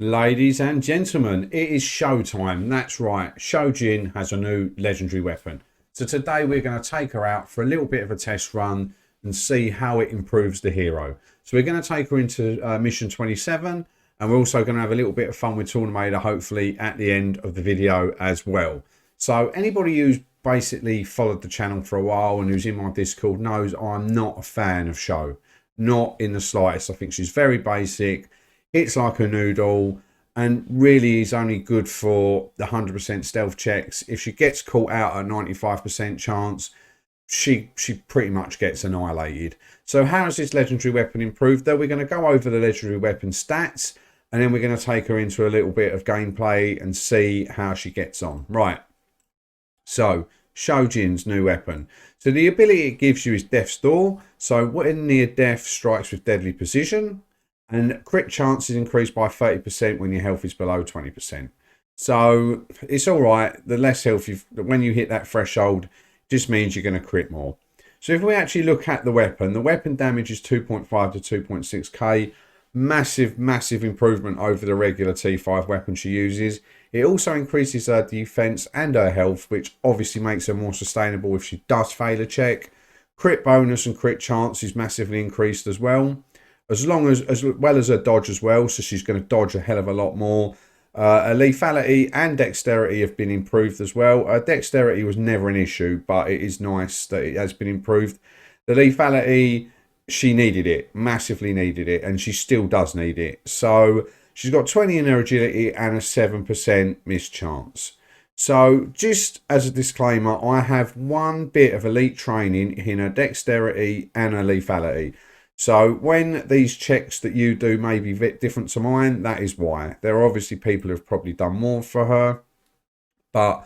Ladies and gentlemen, it is showtime. That's right, Shao Jun has a new legendary weapon. So today we're going to take her out for a little bit of a test run and see how it improves the hero. So we're going to take her into mission 27, and we're also going to have a little bit of fun with Tornado hopefully at the end of the video as well. So anybody who's basically followed the channel for a while and who's in my Discord knows I'm not a fan of Shao. Not in the slightest. I think she's very basic. It's like a noodle and really is only good for the 100% stealth checks. If she gets caught out at 95% chance, she pretty much gets annihilated. So how has this legendary weapon improved? Though we're going to go over the legendary weapon stats, and then we're going to take her into a little bit of gameplay and see how she gets on. Right. So Shao Jun's new weapon. So the ability it gives you is Death's Door. So when near death strikes with deadly precision. And crit chances increase by 30% when your health is below 20%. So it's all right. The less health when you hit that threshold, just means you're going to crit more. So if we actually look at the weapon damage is 2.5 to 2.6k. Massive improvement over the regular T5 weapon she uses. It also increases her defense and her health, which obviously makes her more sustainable if she does fail a check. Crit bonus and crit chance is massively increased as well. As well as her dodge as well, so she's going to dodge a hell of a lot more. Her lethality and dexterity have been improved as well. Her dexterity was never an issue, but it is nice that it has been improved. The lethality, she needed it, massively needed it, and she still does need it. So she's got 20 in her agility and a 7% miss chance. So just as a disclaimer, I have one bit of elite training in her dexterity and her lethality. So when these checks that you do may be a bit different to mine, that is why. There are obviously people who have probably done more for her. But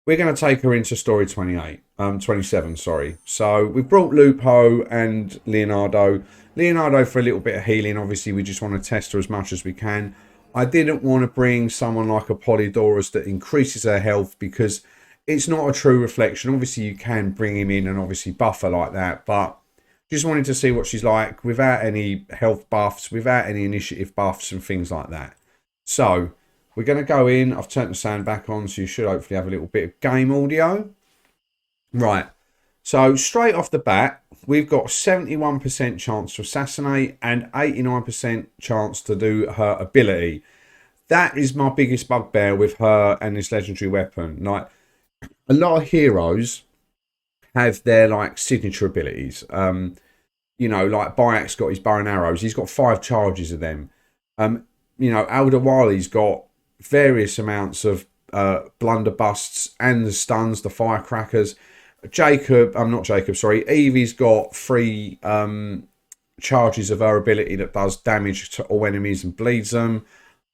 we're going to take her into story 27, sorry. So we've brought Lupo and Leonardo. Leonardo for a little bit of healing. Obviously, we just want to test her as much as we can. I didn't want to bring someone like a Polydorus that increases her health because it's not a true reflection. Obviously, you can bring him in and obviously buff her like that, but just wanted to see what she's like without any health buffs, without any initiative buffs and things like that. So we're going to go in. I've turned the sound back on, so you should hopefully have a little bit of game audio. Right. So straight off the bat, we've got 71% chance to assassinate and 89% chance to do her ability. That is my biggest bugbear with her and this legendary weapon. Like, a lot of heroes have their like signature abilities. You know, like Bayek's got his bow and arrows. He's got 5 charges of them. You know, Aldawali's got various amounts of blunderbusts and the stuns, the firecrackers. Evie's got 3 charges of her ability that does damage to all enemies and bleeds them.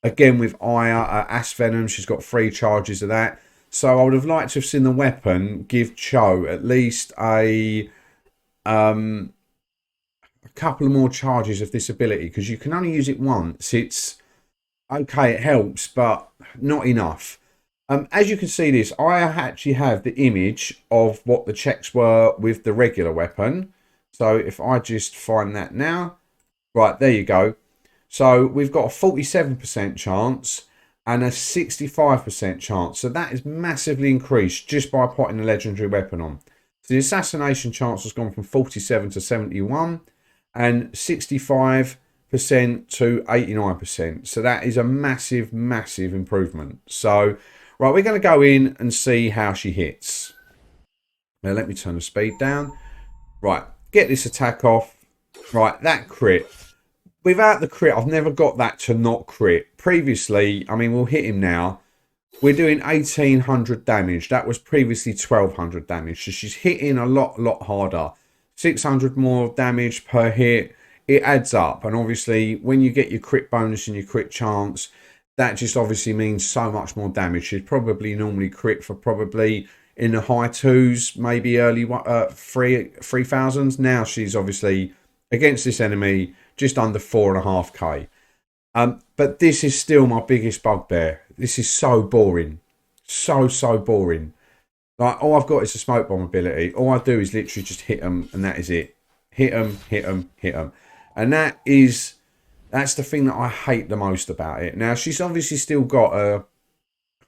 Again with Aya, Ass Venom, she's got 3 charges of that. So I would have liked to have seen the weapon give Cho at least a couple of more charges of this ability, because you can only use it once. It's okay, it helps, but not enough. As you can see this, I actually have the image of what the checks were with the regular weapon. So if I just find that now, right, there you go. So we've got a 47% chance and a 65% chance. So that is massively increased just by putting the legendary weapon on. So the assassination chance has gone from 47 to 71 and 65% to 89%. So that is a massive improvement. So, right, we're going to go in and see how she hits. Now, let me turn the speed down. Right, get this attack off. Right, that crit. Without the crit, I've never got that to not crit. Previously, I mean, we'll hit him now. We're doing 1800 damage. That was previously 1200 damage. So she's hitting a lot harder. 600 more damage per hit. It adds up. And obviously, when you get your crit bonus and your crit chance, that just obviously means so much more damage. She'd probably normally crit for probably in the high 2s, maybe early 3000s. Now she's obviously against this enemy just under 4.5k. But this is still my biggest bugbear. This is so boring. So boring. Like, all I've got is a smoke bomb ability. All I do is literally just hit them, and that is it. Hit them. And that is That's the thing that I hate the most about it. Now, she's obviously still got a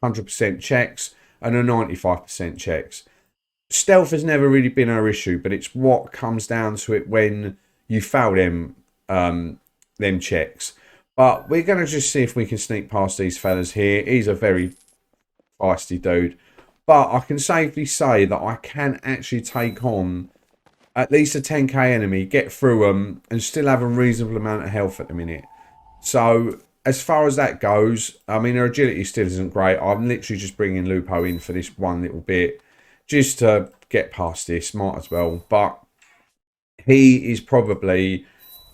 100% checks and a 95% checks. Stealth has never really been her issue, but it's what comes down to it when you fail them checks. But we're going to just see if we can sneak past these fellas here. He's a very feisty dude. But I can safely say that I can actually take on at least a 10k enemy, get through them, and still have a reasonable amount of health at the minute. So, as far as that goes, I mean, her agility still isn't great. I'm literally just bringing Lupo in for this one little bit, just to get past this, might as well. But he is probably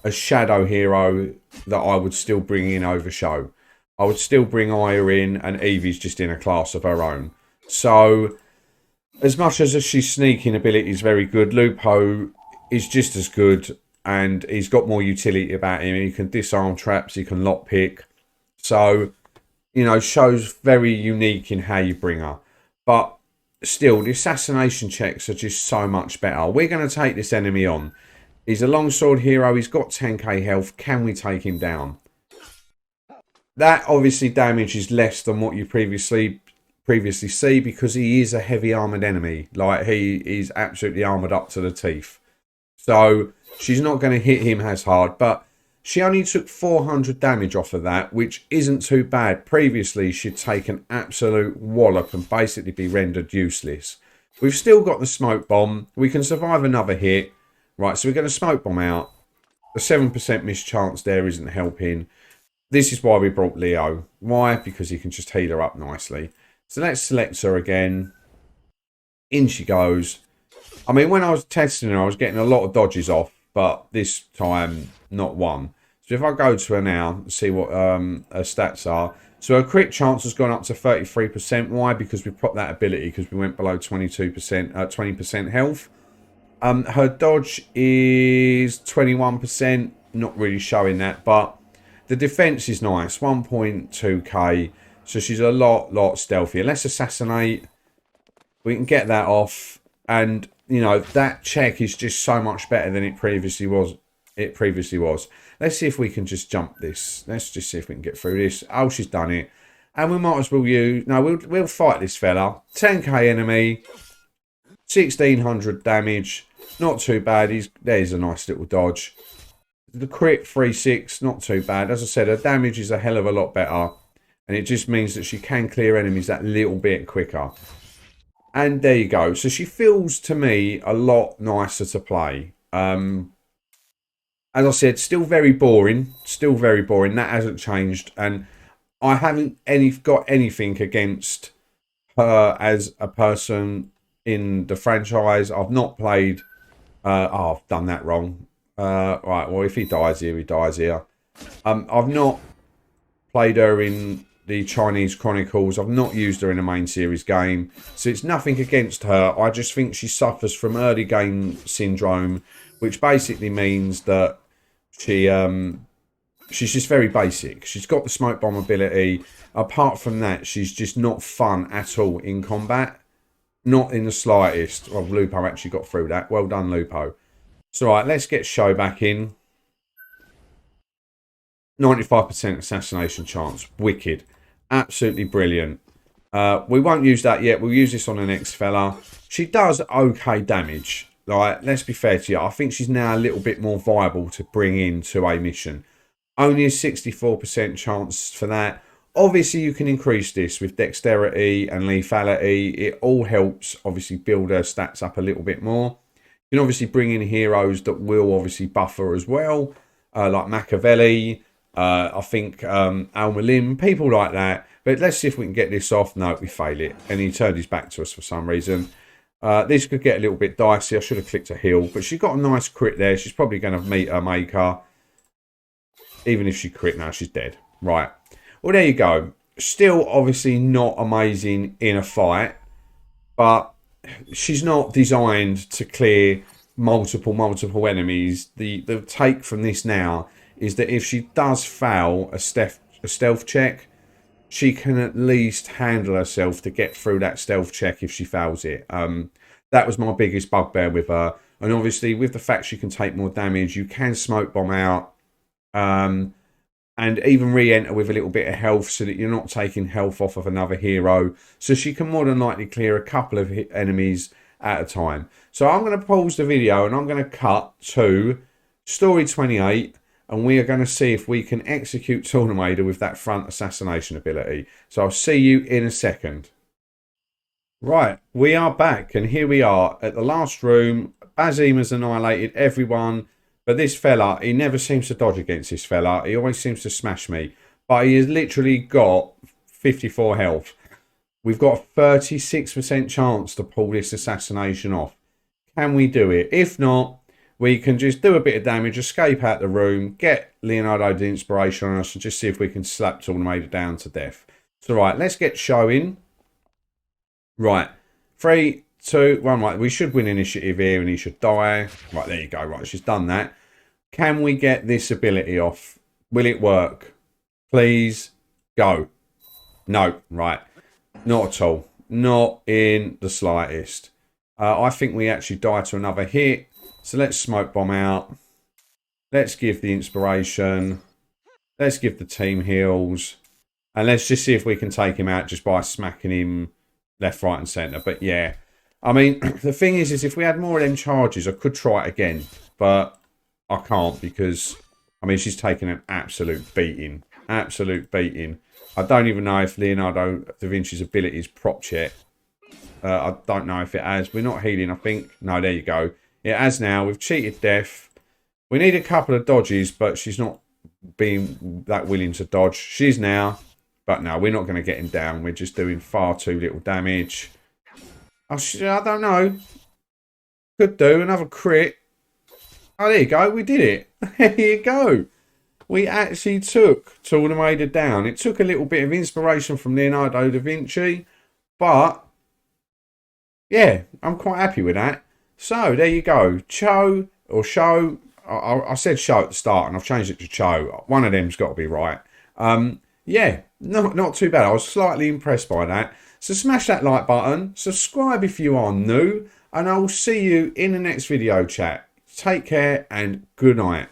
a shadow hero that I would still bring in over Shao. I would still bring Aya in, and Evie's just in a class of her own. So, as much as she's sneaking ability is very good, Lupo is just as good, and he's got more utility about him. He can disarm traps, he can lockpick. So, you know, Shao's very unique in how you bring her. But still, the assassination checks are just so much better. We're going to take this enemy on. He's a longsword hero. He's got 10k health. Can we take him down? That obviously damage is less than what you previously see, because he is a heavy armoured enemy. Like, he is absolutely armoured up to the teeth. So, she's not going to hit him as hard. But she only took 400 damage off of that, which isn't too bad. Previously, she'd take an absolute wallop and basically be rendered useless. We've still got the smoke bomb. We can survive another hit. Right, so we're going to smoke bomb out. The 7% mischance there isn't helping. This is why we brought Leo. Why? Because he can just heal her up nicely. So let's select her again. In she goes. I mean, when I was testing her, I was getting a lot of dodges off, but this time, not one. So if I go to her now and see what her stats are. So her crit chance has gone up to 33%. Why? Because we propped that ability, because we went below 20% health. Her dodge is 21%. Not really showing that, but the defense is nice. 1.2k. So she's a lot stealthier. Let's assassinate. We can get that off. And, you know, that check is just so much better than it previously was. Let's see if we can just jump this. Let's just see if we can get through this. Oh, she's done it. And we might as well use... No, we'll fight this fella. 10k enemy. 1600 damage. Not too bad. There's a nice little dodge. The crit 3-6. Not too bad. As I said, her damage is a hell of a lot better. And it just means that she can clear enemies that little bit quicker. And there you go. So she feels, to me, a lot nicer to play. As I said, still very boring. Still very boring. That hasn't changed. And I haven't got anything against her as a person in the franchise. I've not played... I've done that wrong. Right, well, if he dies here, he dies here. I've not played her in the Chinese Chronicles. I've not used her in a main series game. So it's nothing against her. I just think she suffers from early game syndrome, which basically means that she's just very basic. She's got the smoke bomb ability. Apart from that, she's just not fun at all in combat. Not in the slightest. Well, Lupo actually got through that. Well done, Lupo. So, right, let's get Shao back in. 95% assassination chance. Wicked. Absolutely brilliant. We won't use that yet. We'll use this on the next fella. She does okay damage. Like, let's be fair to you. I think she's now a little bit more viable to bring into a mission. Only a 64% chance for that. Obviously, you can increase this with dexterity and lethality. It all helps, obviously, build her stats up a little bit more. You can obviously bring in heroes that will obviously buff her as well, like Machiavelli, I think Al-Malim, people like that. But let's see if we can get this off. No, we fail it. And he turned his back to us for some reason. This could get a little bit dicey. I should have clicked a heal. But she's got a nice crit there. She's probably going to meet her maker. Even if she crit now, she's dead. Right. Well, there you go. Still, obviously, not amazing in a fight. But she's not designed to clear multiple enemies. The take from this now is that if she does fail a stealth check, she can at least handle herself to get through that stealth check if she fails it. That was my biggest bugbear with her. And obviously, with the fact she can take more damage, you can smoke bomb out. and even re-enter with a little bit of health so that you're not taking health off of another hero. So she can more than likely clear a couple of enemies at a time. So I'm going to pause the video and I'm going to cut to story 28, and we are going to see if we can execute Tornado with that front assassination ability. So I'll see you in a second. Right, we are back, and here we are at the last room. Bazim has annihilated everyone, but this fella, he never seems to dodge against this fella. He always seems to smash me, but he has literally got 54 health. We've got a 36% chance to pull this assassination off. Can we do it? If not, we can just do a bit of damage, escape out the room, get Leonardo the inspiration on us, and just see if we can slap Tornado down to death. So right, let's get showing. Right, 3, 2, 1. Right, we should win initiative here, and he should die. Right, there you go. Right, she's done that. Can we get this ability off? Will it work? Please, go. No, right, not at all. Not in the slightest. I think we actually die to another hit. So let's smoke bomb out. Let's give the inspiration. Let's give the team heals. And let's just see if we can take him out just by smacking him left, right and centre. But yeah, I mean, the thing is if we had more of them charges, I could try it again. But I can't because, I mean, she's taken an absolute beating. Absolute beating. I don't even know if Leonardo da Vinci's ability is propped yet. I don't know if it has. We're not healing, I think. No, there you go. It has now. We've cheated death. We need a couple of dodges, but she's not being that willing to dodge. She's now. But no, we're not going to get him down. We're just doing far too little damage. I don't know. Could do another crit. Oh, there you go. We did it. There you go. We actually took Tornado down. It took a little bit of inspiration from Leonardo da Vinci. But, yeah, I'm quite happy with that. So, there you go. Cho, or Shao. I said Shao at the start, and I've changed it to Cho. One of them's got to be right. Yeah, not too bad. I was slightly impressed by that. So, smash that like button. Subscribe if you are new. And I will see you in the next video, chat. Take care, and good night.